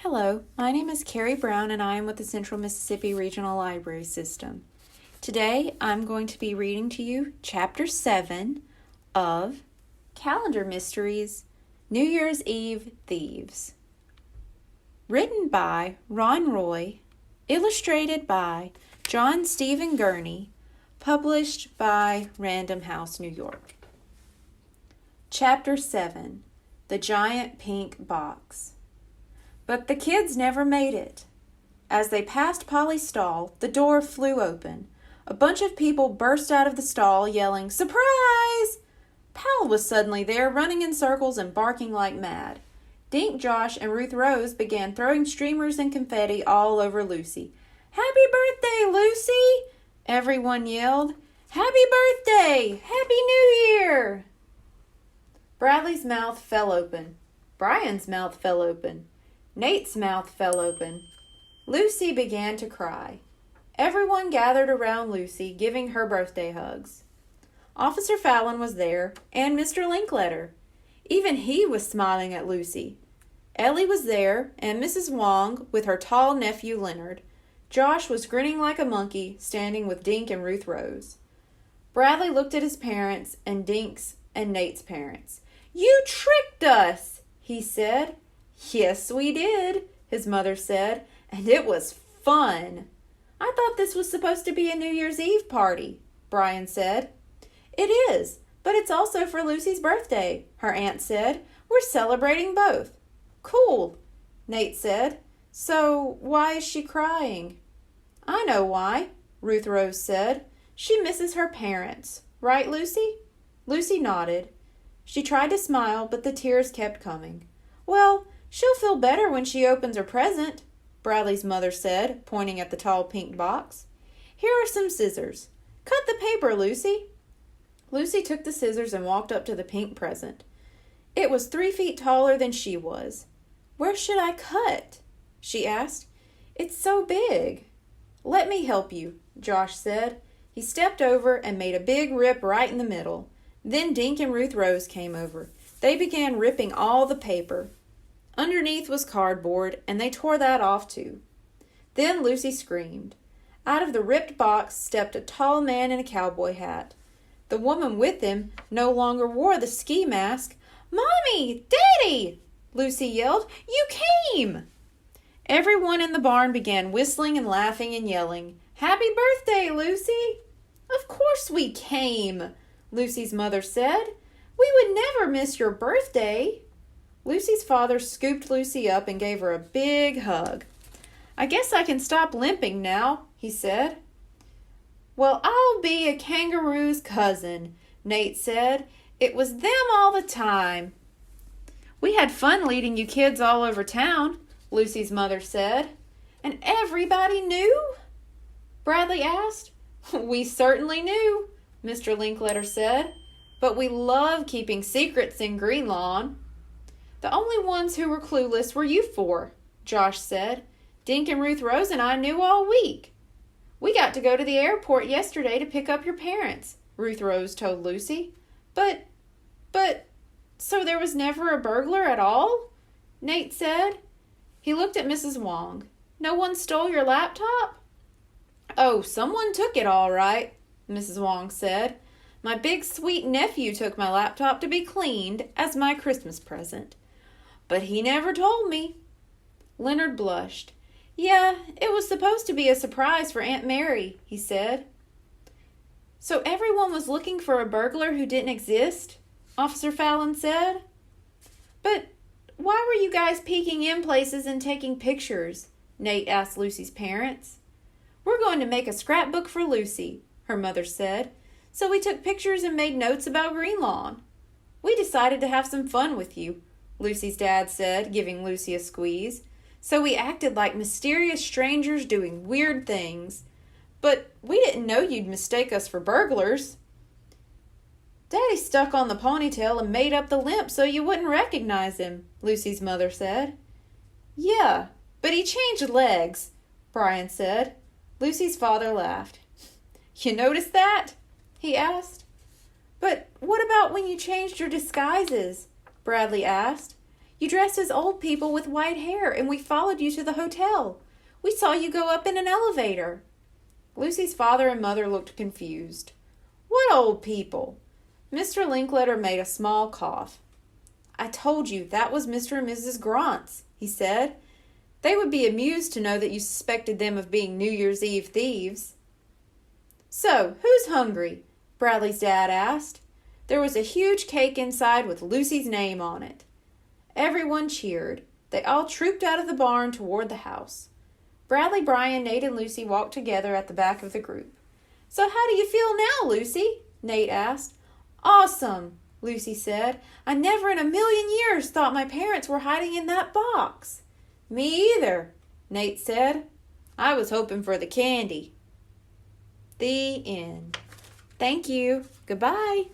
Hello, my name is Carrie Brown and I am with the Central Mississippi Regional Library System. Today I'm going to be reading to you Chapter 7 of Calendar Mysteries, New Year's Eve Thieves. Written by Ron Roy, illustrated by John Stephen Gurney, published by Random House, New York. Chapter 7, The Giant Pink Box. But the kids never made it. As they passed Polly's stall, the door flew open. A bunch of people burst out of the stall, yelling, "Surprise!" Pal was suddenly there, running in circles and barking like mad. Dink, Josh, and Ruth Rose began throwing streamers and confetti all over Lucy. "Happy birthday, Lucy!" everyone yelled. "Happy birthday! Happy New Year!" Bradley's mouth fell open. Brian's mouth fell open. Nate's mouth fell open. Lucy began to cry. Everyone gathered around Lucy, giving her birthday hugs. Officer Fallon was there, and Mr. Linkletter. Even he was smiling at Lucy. Ellie was there, and Mrs. Wong with her tall nephew Leonard. Josh was grinning like a monkey, standing with Dink and Ruth Rose. Bradley looked at his parents and Dink's and Nate's parents. "You tricked us," he said. "Yes, we did," his mother said, "and it was fun." "I thought this was supposed to be a New Year's Eve party," Brian said. "It is, but it's also for Lucy's birthday," her aunt said. "We're celebrating both." "Cool," Nate said. "So why is she crying?" "I know why," Ruth Rose said. "She misses her parents. Right, Lucy?" Lucy nodded. She tried to smile, but the tears kept coming. "Well, she'll feel better when she opens her present," Bradley's mother said, pointing at the tall pink box. "Here are some scissors. Cut the paper, Lucy." Lucy took the scissors and walked up to the pink present. It was 3 feet taller than she was. "Where should I cut?" she asked. "It's so big." "Let me help you," Josh said. He stepped over and made a big rip right in the middle. Then Dink and Ruth Rose came over. They began ripping all the paper. Underneath was cardboard, and they tore that off too. Then Lucy screamed. Out of the ripped box stepped a tall man in a cowboy hat. The woman with him no longer wore the ski mask. "Mommy! Daddy!" Lucy yelled. "You came!" Everyone in the barn began whistling and laughing and yelling. "Happy birthday, Lucy!" "Of course we came," Lucy's mother said. "We would never miss your birthday." Lucy's father scooped Lucy up and gave her a big hug. "I guess I can stop limping now," he said. "Well, I'll be a kangaroo's cousin," Nate said. "It was them all the time." "We had fun leading you kids all over town," Lucy's mother said. "And everybody knew?" Bradley asked. "We certainly knew," Mr. Linkletter said. "But we love keeping secrets in Greenlawn." "The only ones who were clueless were you four," Josh said. "Dink and Ruth Rose and I knew all week." "We got to go to the airport yesterday to pick up your parents," Ruth Rose told Lucy. But, so there was never a burglar at all?" Nate said. He looked at Mrs. Wong. "No one stole your laptop?" "Oh, someone took it all right," Mrs. Wong said. "My big sweet nephew took my laptop to be cleaned as my Christmas present. But he never told me." Leonard blushed. "Yeah, it was supposed to be a surprise for Aunt Mary," he said. "So everyone was looking for a burglar who didn't exist?" Officer Fallon said. "But why were you guys peeking in places and taking pictures?" Nate asked Lucy's parents. "We're going to make a scrapbook for Lucy," her mother said. "So we took pictures and made notes about Greenlawn." "We decided to have some fun with you," Lucy's dad said, giving Lucy a squeeze. "So we acted like mysterious strangers doing weird things. But we didn't know you'd mistake us for burglars." "Daddy stuck on the ponytail and made up the limp so you wouldn't recognize him," Lucy's mother said. "Yeah, but he changed legs," Brian said. Lucy's father laughed. "You noticed that?" he asked. "But what about when you changed your disguises?" Bradley asked. You dressed as old people with white hair, and we followed you to the hotel. We saw you go up in an elevator." Lucy's father and mother looked confused. "What old people?" Mr. Linkletter made a small cough. "I told you that was Mr. and Mrs. Grant's," he said. "They would be amused to know that you suspected them of being New Year's Eve thieves." "So, who's hungry?" Bradley's dad asked. There was a huge cake inside with Lucy's name on it. Everyone cheered. They all trooped out of the barn toward the house. Bradley, Brian, Nate, and Lucy walked together at the back of the group. "So how do you feel now, Lucy?" Nate asked. "Awesome," Lucy said. "I never in a million years thought my parents were hiding in that box." "Me either," Nate said. "I was hoping for the candy." The end. Thank you. Goodbye.